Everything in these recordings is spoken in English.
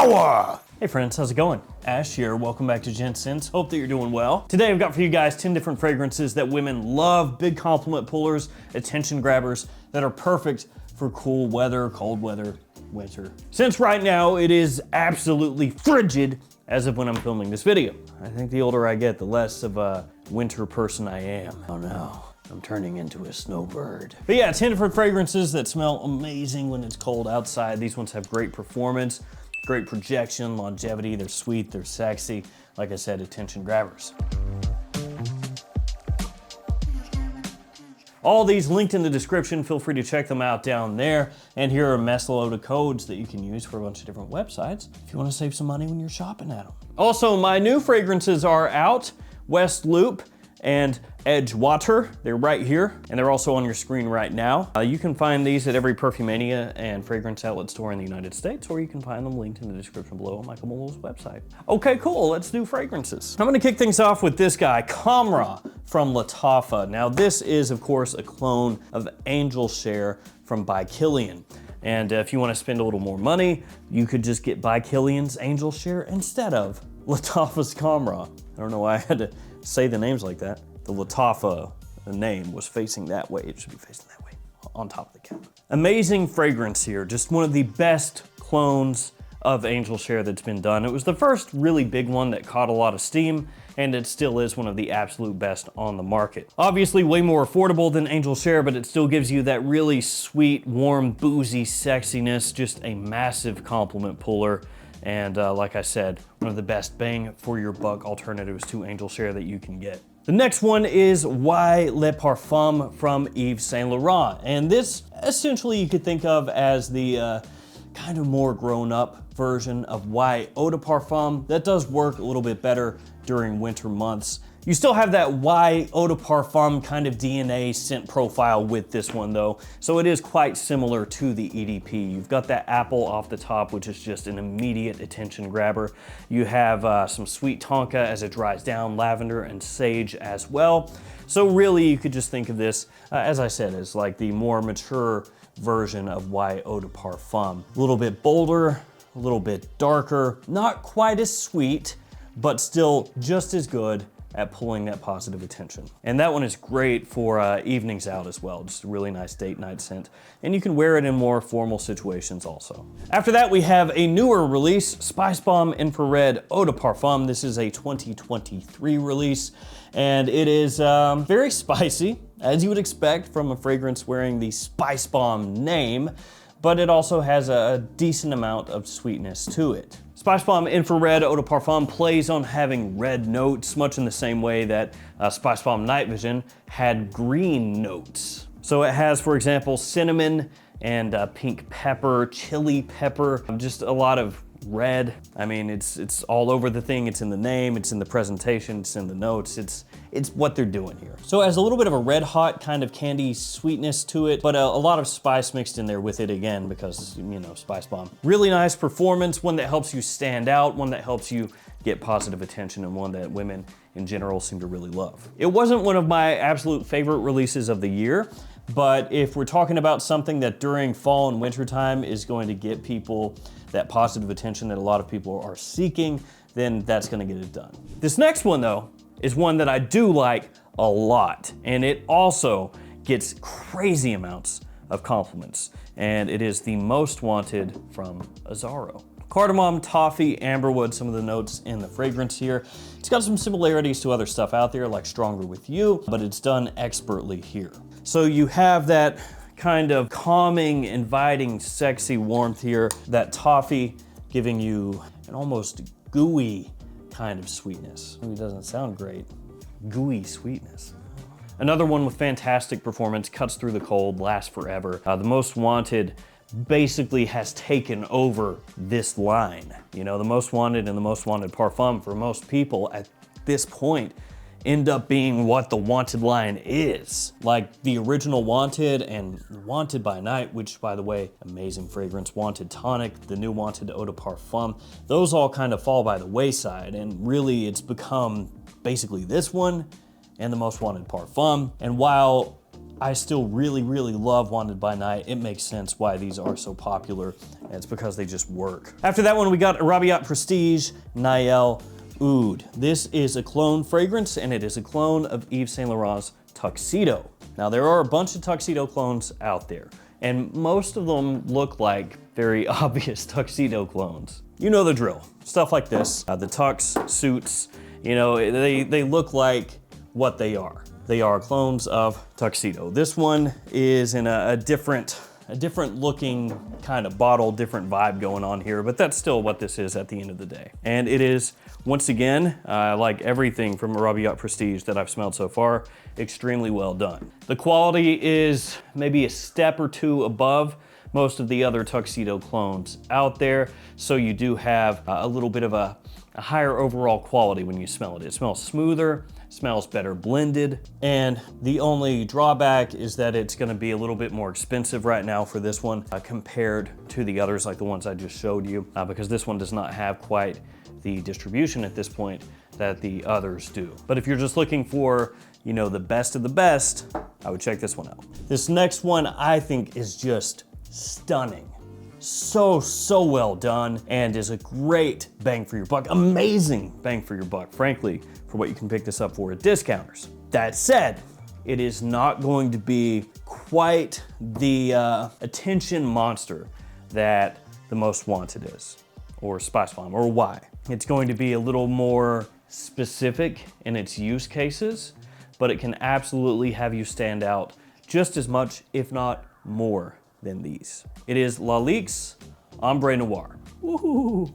power! Hey friends, how's it going? Ash here, welcome back to Gents. Hope that you're doing well. Today I've got for you guys 10 different fragrances that women love, big compliment pullers, attention grabbers that are perfect for cool weather, cold weather, winter. Since right now it is absolutely frigid as of when I'm filming this video. I think the older I get, the less of a winter person I am. Oh no. I'm turning into a snowbird. But yeah, 10 different fragrances that smell amazing when it's cold outside. These ones have great performance, great projection, longevity. They're sweet, they're sexy. Like I said, attention grabbers. All these linked in the description. Feel free to check them out down there. And here are a mess load of codes that you can use for a bunch of different websites if you want to save some money when you're shopping at them. Also, my new fragrances are out. West Loop and Edgewater. They're right here, and they're also on your screen right now. You can find these at every Perfumania and fragrance outlet store in the United States, or you can find them linked in the description below on Michael Molo's website. Okay, cool, let's do fragrances. I'm gonna kick things off with this guy, Khamrah from Lattafa. Now this is, of course, a clone of Angel Share from By Kilian. And if you wanna spend a little more money, you could just get By Kilian's Angel Share instead of Lattafa's Khamrah. I don't know why I had to say the names like that. The Lattafa name was facing that way. It should be facing that way, on top of the cap. Amazing fragrance here. Just one of the best clones of Angel Share that's been done. It was the first really big one that caught a lot of steam, and it still is one of the absolute best on the market. Obviously way more affordable than Angel Share, but it still gives you that really sweet, warm, boozy sexiness, just a massive compliment puller. And like I said, one of the best bang for your buck alternatives to Angel Share that you can get. The next one is Y Le Parfum from Yves Saint Laurent. And this essentially you could think of as the kind of more grown up version of Y Eau de Parfum. That does work a little bit better during winter months. You still have that Y Eau de Parfum kind of DNA scent profile with this one though, so it is quite similar to the EDP. You've got that apple off the top, which is just an immediate attention grabber. You have some sweet tonka as it dries down, lavender and sage as well. So really you could just think of this, as I said, as like the more mature version of Y Eau de Parfum. A little bit bolder, a little bit darker, not quite as sweet, but still just as good at pulling that positive attention. And that one is great for evenings out as well. Just a really nice date night scent. And you can wear it in more formal situations also. After that, we have a newer release, Spicebomb Infrared Eau de Parfum. This is a 2023 release, and it is very spicy, as you would expect from a fragrance wearing the Spicebomb name, but it also has a decent amount of sweetness to it. Spicebomb Infrared Eau de Parfum plays on having red notes, much in the same way that Spicebomb Night Vision had green notes. So it has, for example, cinnamon and pink pepper, chili pepper, just a lot of red. I mean, it's all over the thing. It's in the name, it's in the presentation, it's in the notes. It's what they're doing here. So it has a little bit of a red hot kind of candy sweetness to it, but a lot of spice mixed in there with it again, because, you know, Spicebomb. Really nice performance, one that helps you stand out, one that helps you get positive attention, and one that women in general seem to really love. It wasn't one of my absolute favorite releases of the year, but if we're talking about something that during fall and winter time is going to get people that positive attention that a lot of people are seeking, then that's gonna get it done. This next one though, is one that I do like a lot, and it also gets crazy amounts of compliments, and it is the Most Wanted from Azzaro. Cardamom, toffee, amberwood, some of the notes in the fragrance here. It's got some similarities to other stuff out there like Stronger With You, but it's done expertly here. So you have that kind of calming, inviting, sexy warmth here. That toffee giving you an almost gooey kind of sweetness. Maybe it doesn't sound great. Gooey sweetness. Another one with fantastic performance, cuts through the cold, lasts forever. The Most Wanted basically has taken over this line. You know, the Most Wanted and the Most Wanted Parfum for most people at this point end up being what the Wanted line is. Like the original Wanted and Wanted by Night, which by the way, amazing fragrance, Wanted Tonic, the new Wanted Eau de Parfum, those all kind of fall by the wayside, and really it's become basically this one and the Most Wanted Parfum. And while I still really, really love Wanted by Night. It makes sense why these are so popular, and it's because they just work. After that one, we got Arabiyat Prestige Nayel Oud. This is a clone fragrance, and it is a clone of Yves Saint Laurent's Tuxedo. Now, there are a bunch of Tuxedo clones out there, and most of them look like very obvious Tuxedo clones. You know the drill. Stuff like this, the tux suits, you know, they look like what they are. They are clones of Tuxedo. This one is in a different looking kind of bottle, different vibe going on here, but that's still what this is at the end of the day. And it is, once again, like everything from Arabiyat Prestige that I've smelled so far, extremely well done. The quality is maybe a step or two above most of the other Tuxedo clones out there, so you do have a little bit of a higher overall quality when you smell it. It smells smoother, smells better blended, and the only drawback is that it's gonna be a little bit more expensive right now for this one compared to the others like the ones I just showed you, because this one does not have quite the distribution at this point that the others do. But if you're just looking for, you know, the best of the best, I would check this one out. This next one I think is just stunning. So well done, and is a great bang for your buck. Amazing bang for your buck, frankly, for what you can pick this up for at discounters. That said, it is not going to be quite the attention monster that the Most Wanted is, or Spicebomb, or Y. It's going to be a little more specific in its use cases, but it can absolutely have you stand out just as much, if not more, than these. It is Lalique's Ombre Noire. Woohoo!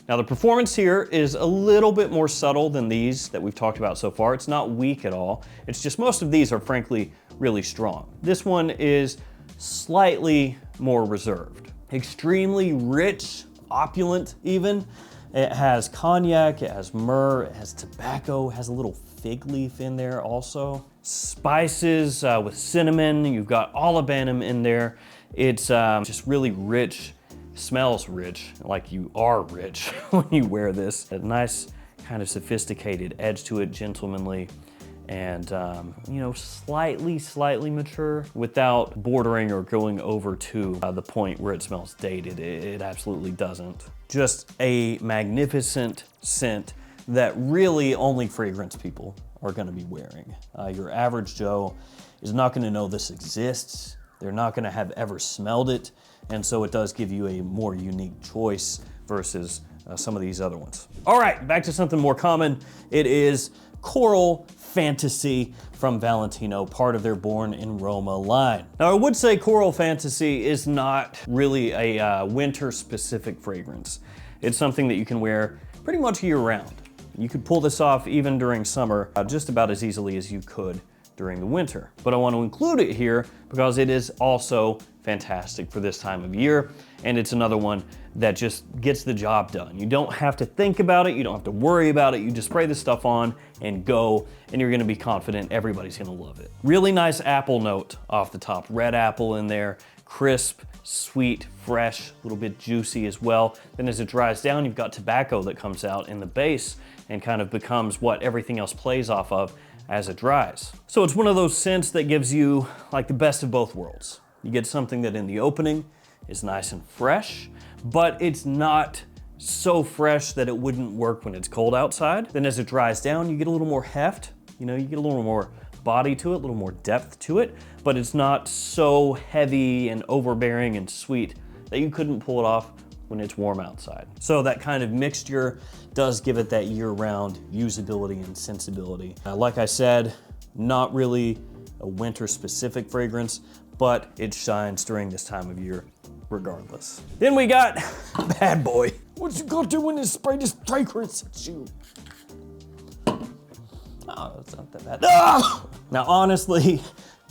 Now the performance here is a little bit more subtle than these that we've talked about so far. It's not weak at all. It's just most of these are frankly really strong. This one is slightly more reserved. Extremely rich, opulent even. It has cognac, it has myrrh, it has tobacco, it has a little fig leaf in there also. Spices with cinnamon, you've got olibanum in there. It's just really rich, smells rich, like you are rich when you wear this. A nice kind of sophisticated edge to it, gentlemanly, and you know, slightly mature without bordering or going over to the point where it smells dated. It absolutely doesn't. Just a magnificent scent that really only fragrance people are gonna be wearing. Your average Joe is not gonna know this exists. They're not gonna have ever smelled it. And so it does give you a more unique choice versus some of these other ones. All right, back to something more common. It is Coral Fantasy from Valentino, part of their Born in Roma line. Now I would say Coral Fantasy is not really a winter specific fragrance. It's something that you can wear pretty much year round. You could pull this off even during summer just about as easily as you could during the winter. But I want to include it here because it is also fantastic for this time of year, and it's another one that just gets the job done. You don't have to think about it, you don't have to worry about it, you just spray this stuff on and go, and you're gonna be confident everybody's gonna love it. Really nice apple note off the top, red apple in there, crisp, sweet, fresh, a little bit juicy as well. Then as it dries down, you've got tobacco that comes out in the base and kind of becomes what everything else plays off of as it dries. So it's one of those scents that gives you like the best of both worlds. You get something that in the opening is nice and fresh, but it's not so fresh that it wouldn't work when it's cold outside. Then as it dries down, you get a little more heft, you know, you get a little more body to it, a little more depth to it, but it's not so heavy and overbearing and sweet that you couldn't pull it off when it's warm outside. So that kind of mixture does give it that year-round usability and sensibility. Like I said, not really a winter-specific fragrance, but it shines during this time of year regardless. Then we got Bad Boy. What you gonna do when you spray this fragrance at you? Oh, it's not that bad. Ah! Now honestly,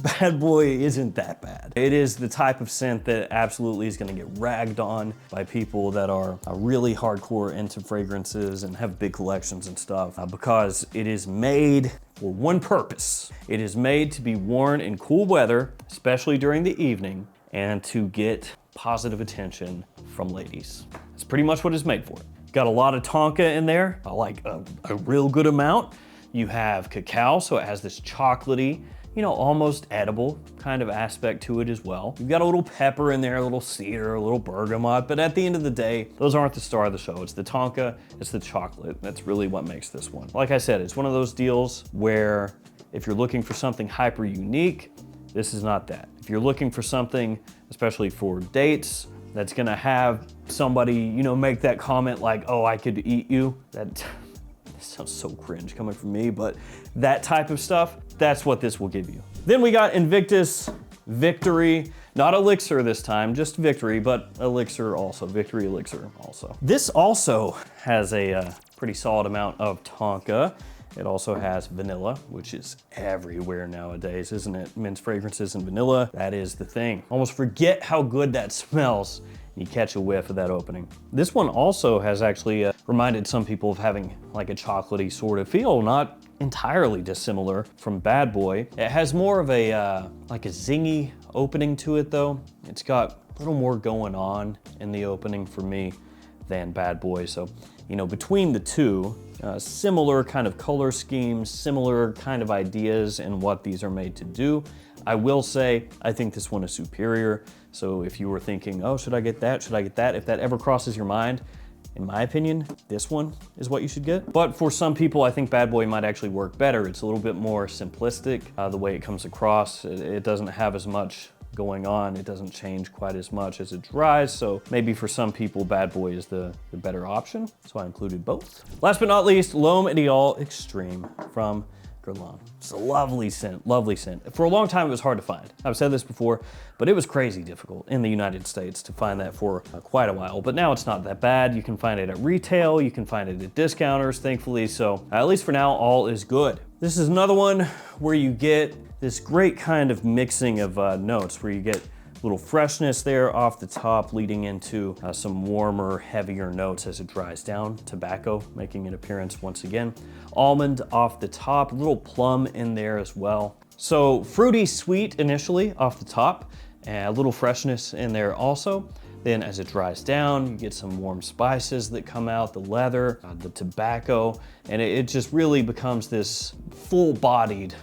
Bad Boy isn't that bad. It is the type of scent that absolutely is gonna get ragged on by people that are really hardcore into fragrances and have big collections and stuff because it is made for one purpose. It is made to be worn in cool weather, especially during the evening, and to get positive attention from ladies. That's pretty much what it's made for. Got a lot of tonka in there, like a real good amount. You have cacao, so it has this chocolatey, you know, almost edible kind of aspect to it as well. You've got a little pepper in there, a little cedar, a little bergamot, but at the end of the day, those aren't the star of the show. It's the tonka, it's the chocolate. That's really what makes this one. Like I said, it's one of those deals where if you're looking for something hyper unique, this is not that. If you're looking for something, especially for dates, that's gonna have somebody, you know, make that comment like, oh, I could eat you. That sounds so cringe coming from me, but that type of stuff, that's what this will give you. Then we got Invictus Victory, not Elixir this time, just Victory, but Elixir also, Victory Elixir also. This also has a pretty solid amount of tonka. It also has vanilla, which is everywhere nowadays, isn't it? Men's fragrances and vanilla, that is the thing. Almost forget how good that smells. You catch a whiff of that opening. This one also has actually reminded some people of having like a chocolatey sort of feel, not entirely dissimilar from Bad Boy. It has more of a, like a zingy opening to it though. It's got a little more going on in the opening for me than Bad Boy. So, you know, between the two, similar kind of color schemes, similar kind of ideas and what these are made to do. I will say, I think this one is superior. So if you were thinking, oh, should I get that? Should I get that? If that ever crosses your mind, in my opinion, this one is what you should get. But for some people, I think Bad Boy might actually work better. It's a little bit more simplistic, the way it comes across. It doesn't have as much going on. It doesn't change quite as much as it dries. So maybe for some people, Bad Boy is the better option. So I included both. Last but not least, L'Homme Ideal Extreme from Guerlain. It's a lovely scent, lovely scent. For a long time, it was hard to find. I've said this before, but it was crazy difficult in the United States to find that for quite a while. But now it's not that bad. You can find it at retail. You can find it at discounters, thankfully. So at least for now, all is good. This is another one where you get this great kind of mixing of notes where you get a little freshness there off the top leading into some warmer, heavier notes as it dries down. Tobacco making an appearance once again. Almond off the top, a little plum in there as well. So fruity sweet initially off the top, and a little freshness in there also. Then as it dries down, you get some warm spices that come out, the leather, the tobacco, and it just really becomes this full-bodied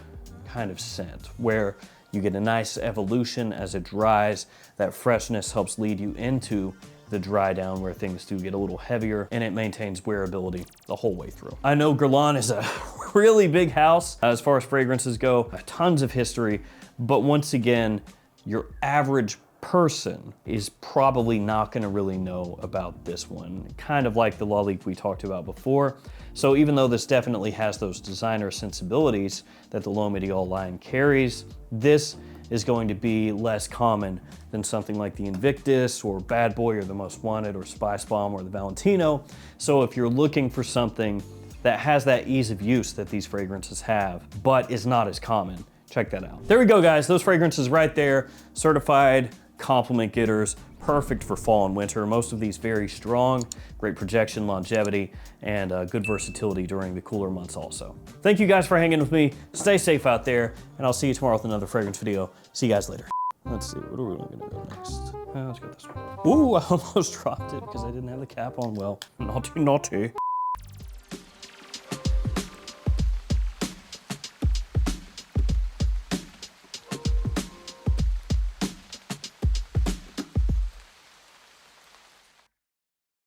kind of scent where you get a nice evolution as it dries. That freshness helps lead you into the dry down where things do get a little heavier, and it maintains wearability the whole way through. I know Guerlain is a really big house as far as fragrances go, tons of history, but once again, your average person is probably not gonna really know about this one. Kind of like the Lalique we talked about before. So even though this definitely has those designer sensibilities that the L'Homme Ideal line carries, this is going to be less common than something like the Invictus or Bad Boy or the Most Wanted or Spicebomb or the Valentino. So if you're looking for something that has that ease of use that these fragrances have, but is not as common, check that out. There we go, guys. Those fragrances right there, certified compliment getters, perfect for fall and winter. Most of these very strong, great projection, longevity, and good versatility during the cooler months also. Thank you guys for hanging with me. Stay safe out there, and I'll see you tomorrow with another fragrance video. See you guys later. Let's see, what are we gonna go next? Let's go this one. Ooh, I almost dropped it because I didn't have the cap on well. Naughty, naughty.